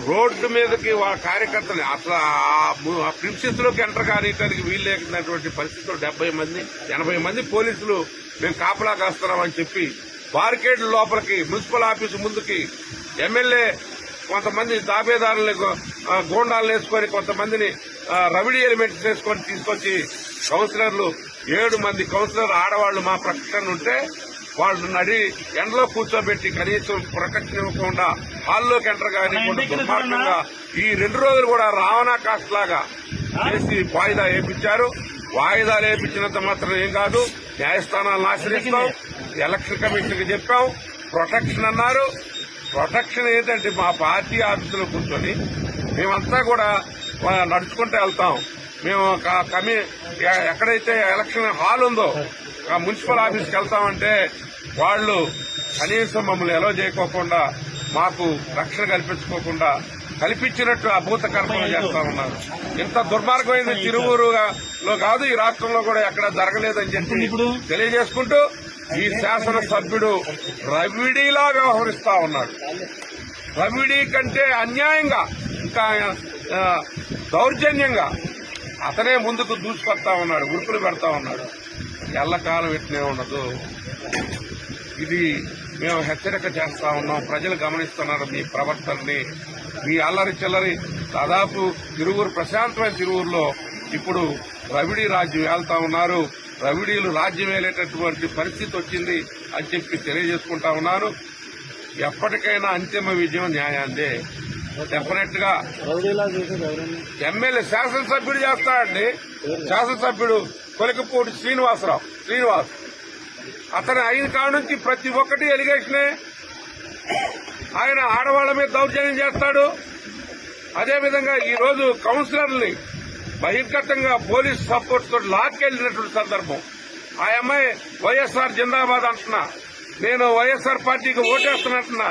Road మీదకి కార్యకర్తలు అసలు ఆ ప్రిన్సెస్ లోకి ఎంటర్ కానియడానికి వీలు లేకున్నటువంటి పరిస్థితుల్లో 70 మంది 80 మంది పోలీసులు మేము కాపలా కాస్తున్నామని చెప్పి బారికేడ్ల లోపలికి మున్సిపల్ ఆఫీసు ముందుకి ఎమ్మెల్యే కొంతమంది తాబేదారులు గోండాలు వేసుకొని కొంతమందిని రవిడీ ఎలిమెంట్స్ వేసుకొని తీసుకొచ్చి కౌన్సిలర్లు 7 మంది కౌన్సిలర్ ఆడవాళ్లు మా ప్రకటన ఉంటే వాళ్ళు నడి ఎండలో కూర్చోబెట్టి కనీసం ప్రొటెక్షన్ ఇవ్వకుండా హాల్లోకి ఎంటర్ కానివ్వకుండా దుర్మార్గంగా ఈ 2 రోజులు కూడా రావణా కాస్ట్ లాగా చేసి వాయిదా వేయించారు. వాయిదాలు వేయించినంత మాత్రం ఏం కాదు, న్యాయస్థానాలను ఆశ్రయిస్తాం, ఎలక్షన్ కమిషన్కి చెప్పాం, ప్రొటెక్షన్ అన్నారు. ప్రొటెక్షన్ ఏంటంటే మా పార్టీ ఆఫీసులో కూర్చొని మేమంతా కూడా నడుచుకుంటూ వెళ్తాం. మేము ఎక్కడైతే ఎలక్షన్ హాల్ ఉందో ఆ మున్సిపల్ ఆఫీస్కి వెళ్తామంటే వాళ్ళు కనీసం మమ్మల్ని ఎలో చేయకోకుండా మాకు రక్షణ కల్పించుకోకుండా కల్పించినట్టు అభూత కల్పన చేస్తా ఉన్నారు. ఇంత దుర్మార్గమైన తిరువూరులో కాదు, ఈ రాష్ట్రంలో కూడా ఎక్కడ జరగలేదని చెప్పి తెలియజేసుకుంటూ ఈ శాసనసభ్యుడు రవిడీలా వ్యవహరిస్తా ఉన్నాడు. రవిడీ కంటే అన్యాయంగా ఇంకా దౌర్జన్యంగా అతనే ముందుకు దూసుకొస్తా ఉన్నాడు, ఉరుకులు పెడతా ఉన్నాడు. ఎల్లకాలం ఇట్నే ఉండదు. ఇది మేము హెచ్చరిక చేస్తా ఉన్నాం. ప్రజలు గమనిస్తున్నారు మీ ప్రవర్తనని, మీ అల్లరి చిల్లరి. దాదాపు తిరువూరు ప్రశాంతమైన తిరువూరులో ఇప్పుడు రవిడీ రాజ్యం వెళ్తా ఉన్నారు. రవిడీలు రాజ్యం వేలేటటువంటి పరిస్థితి వచ్చింది అని చెప్పి తెలియజేసుకుంటా ఉన్నాను. ఎప్పటికైనా అంతిమ విజయం న్యాయాందే. డెఫినెట్ గా ఎమ్మెల్యే శాసనసభ్యుడు చేస్తాడండి. శాసనసభ్యుడు కొలికపూడి శ్రీనివాస్ అతను అయిన కాడ నుంచి ప్రతి ఒక్కటి ఎలిగేషనే. ఆయన ఆడవాళ్ల మీద దౌర్జన్యం చేస్తాడు. అదేవిధంగా ఈ రోజు కౌన్సిలర్ని బహిర్గతంగా పోలీసు సపోర్ట్ తోటి లాక్కెళ్లినటువంటి సందర్భం. ఆ అమ్మాయి వైఎస్ఆర్ జిందాబాద్ అంటున్నా, నేను వైఎస్ఆర్ పార్టీకి ఓటేస్తున్నట్టున్నా.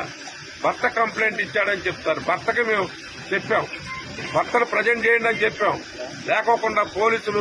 భర్త కంప్లైంట్ ఇచ్చాడని చెప్తారు. భర్తకి మేము చెప్పాం, భర్తను ప్రజెంట్ చేయండి అని చెప్పాం. లేకోకుండా పోలీసులు